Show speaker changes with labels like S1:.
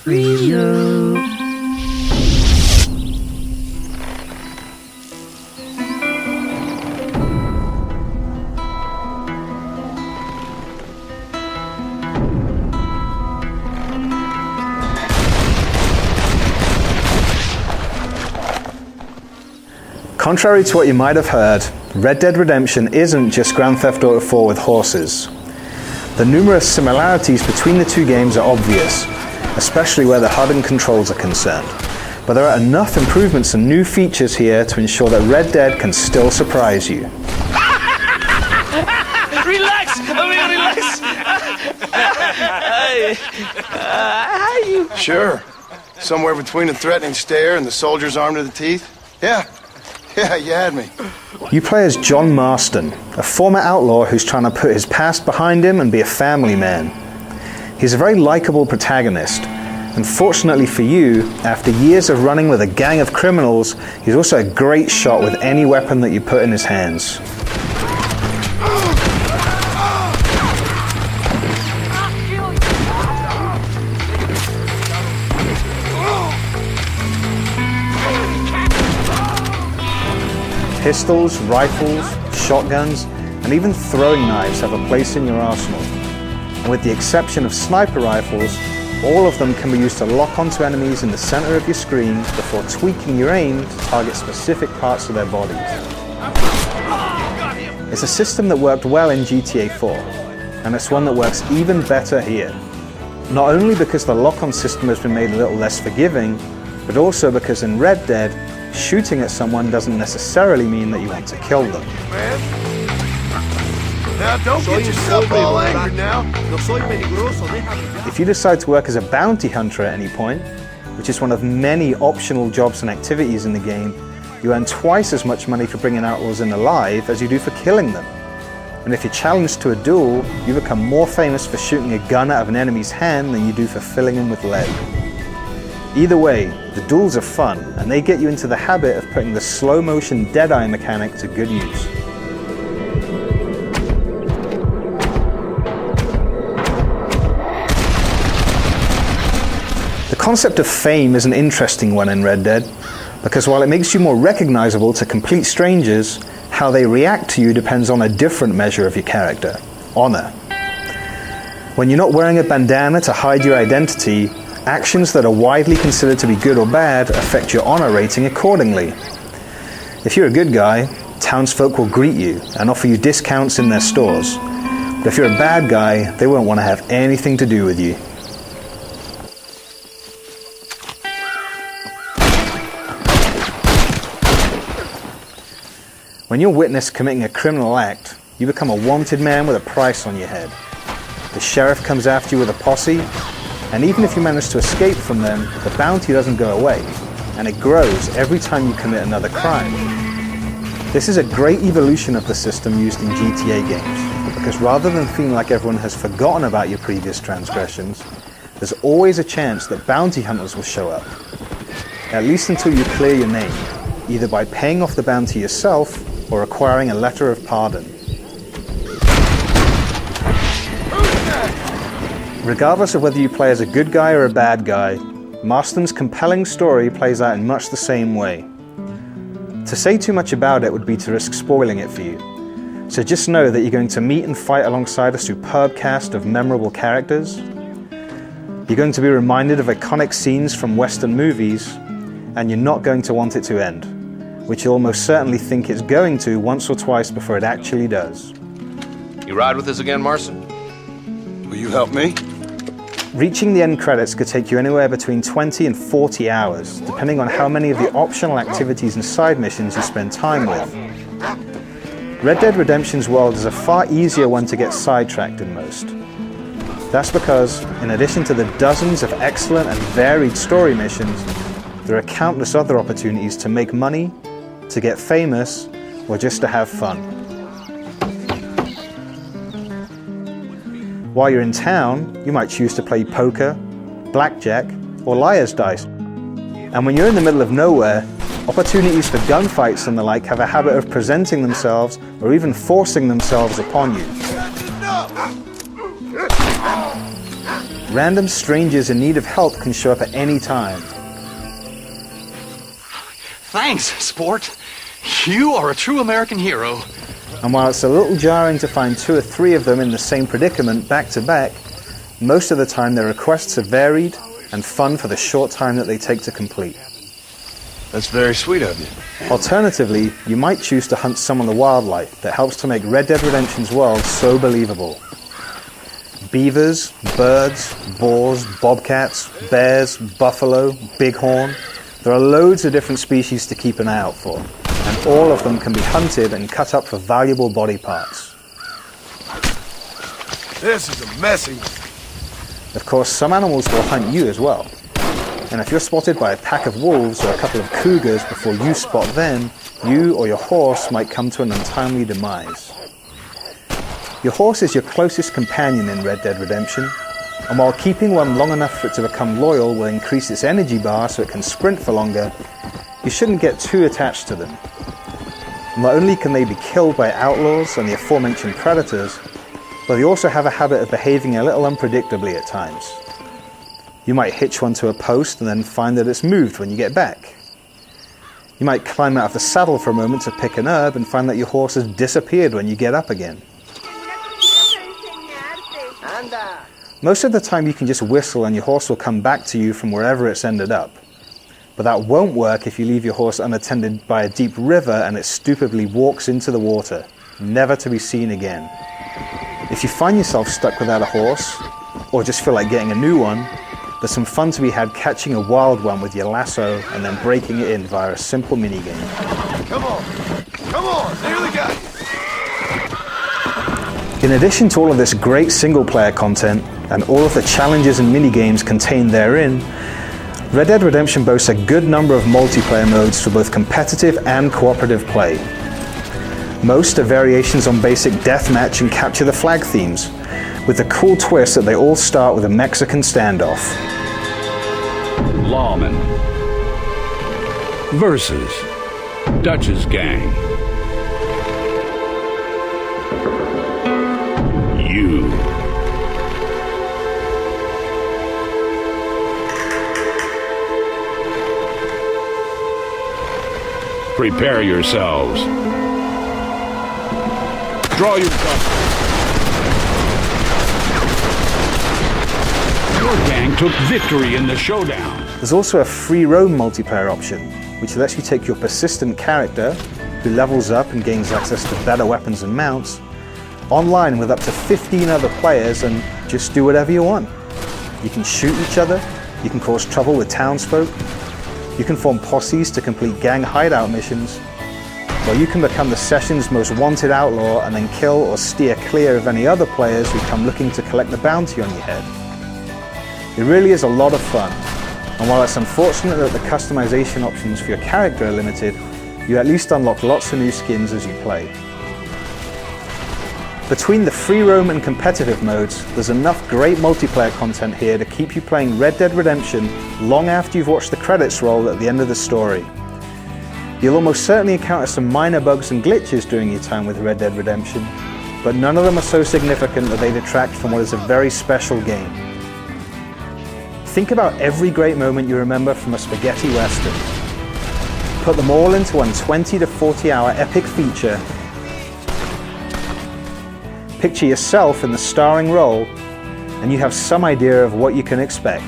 S1: Reload.
S2: Contrary to what you might have heard, Red Dead Redemption isn't just Grand Theft Auto 4 with horses. The numerous similarities between the two games are obvious, especially where the HUD and controls are concerned. But there are enough improvements and new features here to ensure that Red Dead can still surprise you.
S3: Relax! Relax! How you?
S4: Sure. Somewhere between a threatening stare and the soldier's arm to the teeth? Yeah, you had me.
S2: You play as John Marston, a former outlaw who's trying to put his past behind him and be a family man. He's a very likable protagonist, and fortunately for you, after years of running with a gang of criminals, he's also a great shot with any weapon that you put in his hands. Pistols, rifles, shotguns, and even throwing knives have a place in your arsenal. And with the exception of sniper rifles, all of them can be used to lock onto enemies in the center of your screen before tweaking your aim to target specific parts of their bodies. It's a system that worked well in GTA 4, and it's one that works even better here. Not only because the lock-on system has been made a little less forgiving, but also because in Red Dead, shooting at someone doesn't necessarily mean that you want to kill them.
S4: Now don't get yourself all angry now.
S2: If you decide to work as a bounty hunter at any point, which is one of many optional jobs and activities in the game, you earn twice as much money for bringing outlaws in alive as you do for killing them. And if you're challenged to a duel, you become more famous for shooting a gun out of an enemy's hand than you do for filling him with lead. Either way, the duels are fun, and they get you into the habit of putting the slow-motion Deadeye mechanic to good use. The concept of fame is an interesting one in Red Dead, because while it makes you more recognizable to complete strangers, how they react to you depends on a different measure of your character: honor. When you're not wearing a bandana to hide your identity, actions that are widely considered to be good or bad affect your honor rating accordingly. If you're a good guy, townsfolk will greet you and offer you discounts in their stores. But if you're a bad guy, they won't want to have anything to do with you. When you're witnessed committing a criminal act, you become a wanted man with a price on your head. The sheriff comes after you with a posse, and even if you manage to escape from them, the bounty doesn't go away, and it grows every time you commit another crime. This is a great evolution of the system used in GTA games, because rather than feeling like everyone has forgotten about your previous transgressions, there's always a chance that bounty hunters will show up, at least until you clear your name, either by paying off the bounty yourself or acquiring a letter of pardon. Regardless of whether you play as a good guy or a bad guy, Marston's compelling story plays out in much the same way. To say too much about it would be to risk spoiling it for you, so just know that you're going to meet and fight alongside a superb cast of memorable characters. You're going to be reminded of iconic scenes from Western movies, and you're not going to want it to end, which you'll almost certainly think it's going to once or twice before it actually does.
S5: You ride with us again, Marston?
S4: Will you help me?
S2: Reaching the end credits could take you anywhere between 20 and 40 hours, depending on how many of the optional activities and side missions you spend time with. Red Dead Redemption's world is a far easier one to get sidetracked than most. That's because, in addition to the dozens of excellent and varied story missions, there are countless other opportunities to make money, to get famous, or just to have fun. While you're in town, you might choose to play poker, blackjack, or liar's dice. And when you're in the middle of nowhere, opportunities for gunfights and the like have a habit of presenting themselves or even forcing themselves upon you. Random strangers in need of help can show up at any time.
S1: Thanks, sport. You are a true American hero.
S2: And while it's a little jarring to find 2 or 3 of them in the same predicament back to back, most of the time their requests are varied and fun for the short time that they take to complete.
S4: That's very sweet of you.
S2: Alternatively, you might choose to hunt some of the wildlife that helps to make Red Dead Redemption's world so believable. Beavers, birds, boars, bobcats, bears, buffalo, bighorn. There are loads of different species to keep an eye out for, and all of them can be hunted and cut up for valuable body parts.
S4: This is a messy one.
S2: Of course, some animals will hunt you as well. And if you're spotted by a pack of wolves or a couple of cougars before you spot them, you or your horse might come to an untimely demise. Your horse is your closest companion in Red Dead Redemption, and while keeping one long enough for it to become loyal will increase its energy bar so it can sprint for longer, you shouldn't get too attached to them. Not only can they be killed by outlaws and the aforementioned predators, but they also have a habit of behaving a little unpredictably at times. You might hitch one to a post and then find that it's moved when you get back. You might climb out of the saddle for a moment to pick an herb and find that your horse has disappeared when you get up again. Most of the time you can just whistle and your horse will come back to you from wherever it's ended up. But that won't work if you leave your horse unattended by a deep river and it stupidly walks into the water, never to be seen again. If you find yourself stuck without a horse, or just feel like getting a new one, there's some fun to be had catching a wild one with your lasso and then breaking it in via a simple minigame.
S4: Come on, nearly got you.
S2: In addition to all of this great single-player content and all of the challenges and minigames contained therein, Red Dead Redemption boasts a good number of multiplayer modes for both competitive and cooperative play. Most are variations on basic deathmatch and capture the flag themes, with the cool twist that they all start with a Mexican standoff.
S6: Lawman versus Dutch's gang. You. Prepare yourselves. Draw your gun. Your gang took victory in the showdown.
S2: There's also a free roam multiplayer option, which lets you take your persistent character, who levels up and gains access to better weapons and mounts, online with up to 15 other players and just do whatever you want. You can shoot each other, you can cause trouble with townsfolk, you can form posses to complete gang hideout missions, or you can become the session's most wanted outlaw and then kill or steer clear of any other players who come looking to collect the bounty on your head. It really is a lot of fun, and while it's unfortunate that the customization options for your character are limited, you at least unlock lots of new skins as you play. Between the free roam and competitive modes, there's enough great multiplayer content here to keep you playing Red Dead Redemption long after you've watched the credits roll at the end of the story. You'll almost certainly encounter some minor bugs and glitches during your time with Red Dead Redemption, but none of them are so significant that they detract from what is a very special game. Think about every great moment you remember from a spaghetti western. Put them all into one 20 to 40 hour epic feature. Picture yourself in the starring role, and you have some idea of what you can expect.